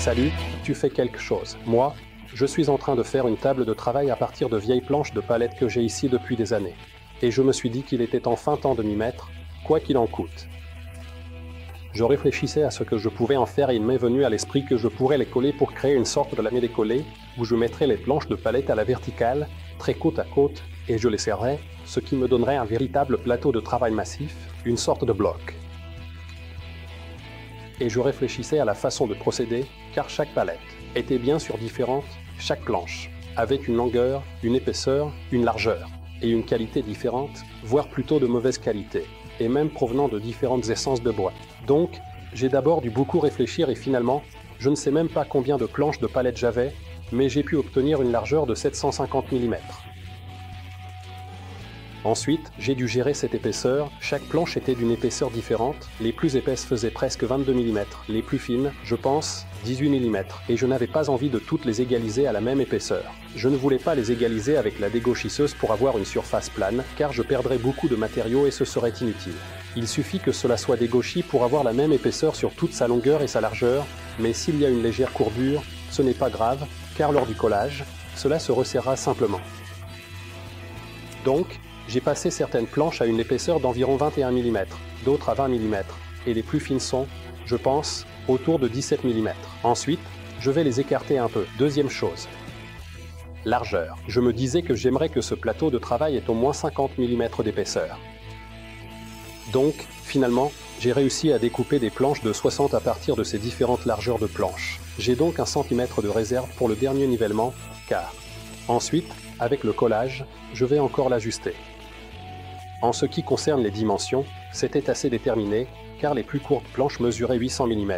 Salut, tu fais quelque chose. Moi, je suis en train de faire une table de travail à partir de vieilles planches de palette que j'ai ici depuis des années. Et je me suis dit qu'il était enfin temps de m'y mettre, quoi qu'il en coûte. Je réfléchissais à ce que je pouvais en faire et il m'est venu à l'esprit que je pourrais les coller pour créer une sorte de lamé décollé, où je mettrais les planches de palette à la verticale, très côte à côte, et je les serrais, ce qui me donnerait un véritable plateau de travail massif, une sorte de bloc. Et je réfléchissais à la façon de procéder, car chaque palette était bien sûr différente, chaque planche, avec une longueur, une épaisseur, une largeur, et une qualité différente, voire plutôt de mauvaise qualité, et même provenant de différentes essences de bois. Donc, j'ai d'abord dû beaucoup réfléchir et finalement, je ne sais même pas combien de planches de palette j'avais, mais j'ai pu obtenir une largeur de 750 mm. Ensuite, j'ai dû gérer cette épaisseur, chaque planche était d'une épaisseur différente, les plus épaisses faisaient presque 22 mm, les plus fines, je pense, 18 mm, et je n'avais pas envie de toutes les égaliser à la même épaisseur. Je ne voulais pas les égaliser avec la dégauchisseuse pour avoir une surface plane, car je perdrais beaucoup de matériaux et ce serait inutile. Il suffit que cela soit dégauchi pour avoir la même épaisseur sur toute sa longueur et sa largeur, mais s'il y a une légère courbure, ce n'est pas grave, car lors du collage, cela se resserrera simplement. Donc, j'ai passé certaines planches à une épaisseur d'environ 21 mm, d'autres à 20 mm, et les plus fines sont, je pense, autour de 17 mm. Ensuite, je vais les écarter un peu. Deuxième chose. Largeur. Je me disais que j'aimerais que ce plateau de travail ait au moins 50 mm d'épaisseur. Donc, finalement, j'ai réussi à découper des planches de 60 à partir de ces différentes largeurs de planches. J'ai donc 1 cm de réserve pour le dernier nivellement, car. Ensuite, avec le collage, je vais encore l'ajuster. En ce qui concerne les dimensions, c'était assez déterminé, car les plus courtes planches mesuraient 800 mm,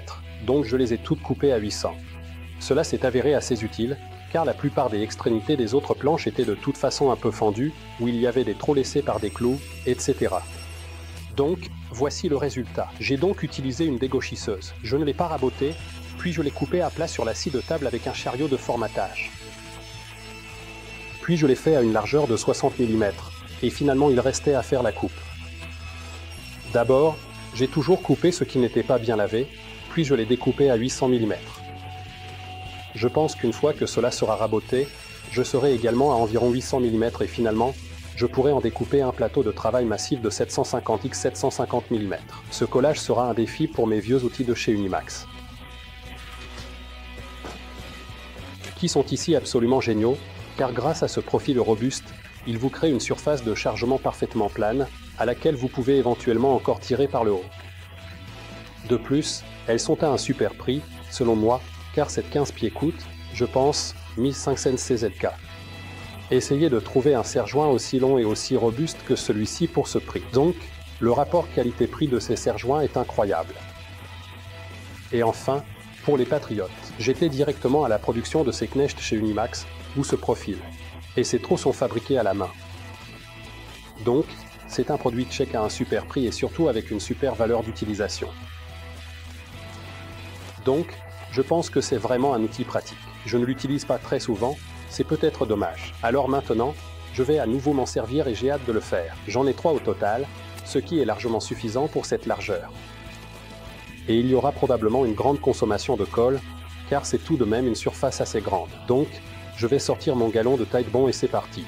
donc je les ai toutes coupées à 800. Cela s'est avéré assez utile, car la plupart des extrémités des autres planches étaient de toute façon un peu fendues, où il y avait des trous laissés par des clous, etc. Donc, voici le résultat. J'ai donc utilisé une dégauchisseuse. Je ne l'ai pas rabotée, puis je l'ai coupée à plat sur la scie de table avec un chariot de formatage. Puis je l'ai fait à une largeur de 60 mm. Et finalement il restait à faire la coupe. D'abord, j'ai toujours coupé ce qui n'était pas bien lavé, puis je l'ai découpé à 800 mm. Je pense qu'une fois que cela sera raboté, je serai également à environ 800 mm et finalement, je pourrai en découper un plateau de travail massif de 750 x 750 mm. Ce collage sera un défi pour mes vieux outils de chez Unimax, qui sont ici absolument géniaux, car grâce à ce profil robuste, il vous crée une surface de chargement parfaitement plane, à laquelle vous pouvez éventuellement encore tirer par le haut. De plus, elles sont à un super prix, selon moi, car cette 15 pieds coûte, je pense, 1500 CZK. Essayez de trouver un serre-joint aussi long et aussi robuste que celui-ci pour ce prix. Donc, le rapport qualité-prix de ces serre-joints est incroyable. Et enfin, pour les patriotes, j'étais directement à la production de ces Knecht chez Unimax, où ce profil. Et ces trous sont fabriqués à la main. Donc, c'est un produit tchèque à un super prix et surtout avec une super valeur d'utilisation. Donc, je pense que c'est vraiment un outil pratique. Je ne l'utilise pas très souvent, c'est peut-être dommage. Alors maintenant, je vais à nouveau m'en servir et j'ai hâte de le faire. J'en ai 3 au total, ce qui est largement suffisant pour cette largeur. Et il y aura probablement une grande consommation de colle, car c'est tout de même une surface assez grande. Donc, je vais sortir mon galon de Titebond et c'est parti.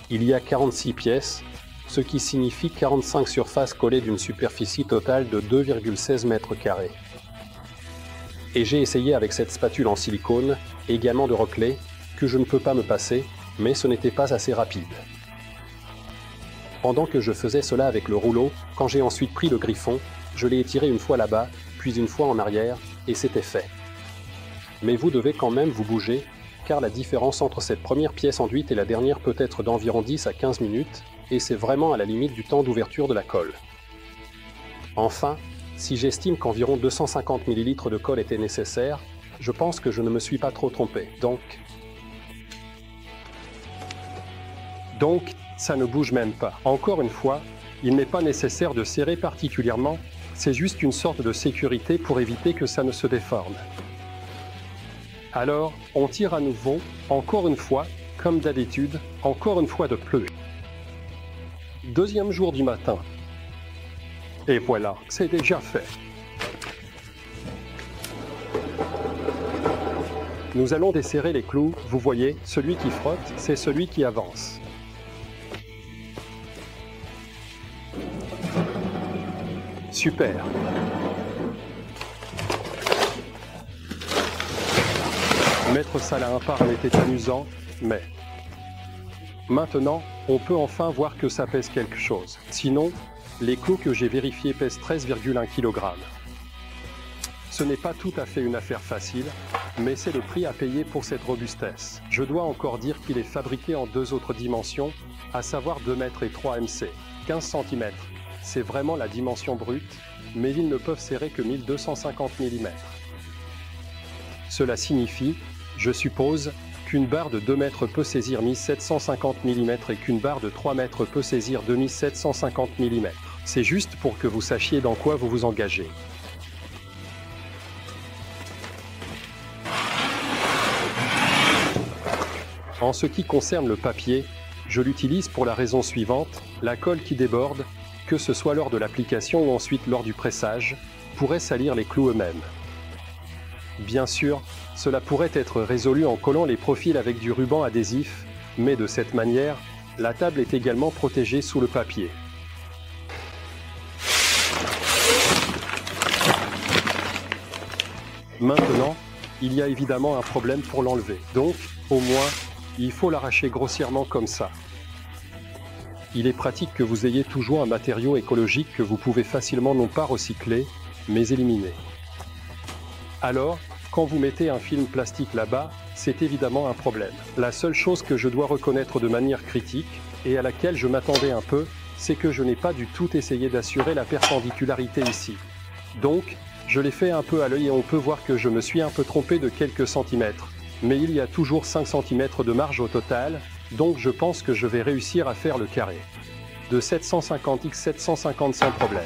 Il y a 46 pièces, ce qui signifie 45 surfaces collées d'une superficie totale de 2,16 m². Et j'ai essayé avec cette spatule en silicone, et également de rocler, que je ne peux pas me passer, mais ce n'était pas assez rapide. Pendant que je faisais cela avec le rouleau, quand j'ai ensuite pris le griffon, je l'ai étiré une fois là-bas, puis une fois en arrière, et c'était fait. Mais vous devez quand même vous bouger, car la différence entre cette première pièce enduite et la dernière peut être d'environ 10 à 15 minutes, et c'est vraiment à la limite du temps d'ouverture de la colle. Enfin, si j'estime qu'environ 250 ml de colle était nécessaire, je pense que je ne me suis pas trop trompé, donc, ça ne bouge même pas. Encore une fois, il n'est pas nécessaire de serrer particulièrement, c'est juste une sorte de sécurité pour éviter que ça ne se déforme. Alors, on tire à nouveau, encore une fois, comme d'habitude, encore une fois de plus. Deuxième jour du matin. Et voilà, c'est déjà fait. Nous allons desserrer les clous, vous voyez, celui qui frotte, c'est celui qui avance. Super. Mettre ça là un par un était amusant, mais... Maintenant, on peut enfin voir que ça pèse quelque chose. Sinon, les clous que j'ai vérifiés pèsent 13,1 kg. Ce n'est pas tout à fait une affaire facile, mais c'est le prix à payer pour cette robustesse. Je dois encore dire qu'il est fabriqué en deux autres dimensions, à savoir 2 mètres et 3 MC, 15 cm. C'est vraiment la dimension brute, mais ils ne peuvent serrer que 1250 mm. Cela signifie, je suppose, qu'une barre de 2 mètres peut saisir 1750 mm et qu'une barre de 3 mètres peut saisir 2750 mm. C'est juste pour que vous sachiez dans quoi vous vous engagez. En ce qui concerne le papier, je l'utilise pour la raison suivante, la colle qui déborde, que ce soit lors de l'application ou ensuite lors du pressage, pourrait salir les clous eux-mêmes. Bien sûr, cela pourrait être résolu en collant les profils avec du ruban adhésif, mais de cette manière, la table est également protégée sous le papier. Maintenant, il y a évidemment un problème pour l'enlever. Donc, au moins, il faut l'arracher grossièrement comme ça. Il est pratique que vous ayez toujours un matériau écologique que vous pouvez facilement non pas recycler, mais éliminer. Alors, quand vous mettez un film plastique là-bas, c'est évidemment un problème. La seule chose que je dois reconnaître de manière critique, et à laquelle je m'attendais un peu, c'est que je n'ai pas du tout essayé d'assurer la perpendicularité ici. Donc, je l'ai fait un peu à l'œil et on peut voir que je me suis un peu trompé de quelques centimètres. Mais il y a toujours 5 cm de marge au total, donc je pense que je vais réussir à faire le carré. De 750 x 750 sans problème.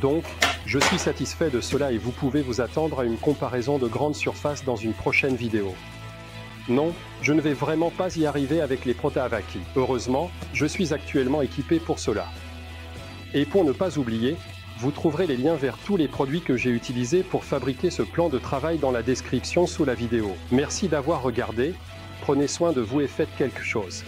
Donc, je suis satisfait de cela et vous pouvez vous attendre à une comparaison de grande surface dans une prochaine vidéo. Non, je ne vais vraiment pas y arriver avec les Protavaki. Heureusement, je suis actuellement équipé pour cela. Et pour ne pas oublier, vous trouverez les liens vers tous les produits que j'ai utilisés pour fabriquer ce plan de travail dans la description sous la vidéo. Merci d'avoir regardé, prenez soin de vous et faites quelque chose.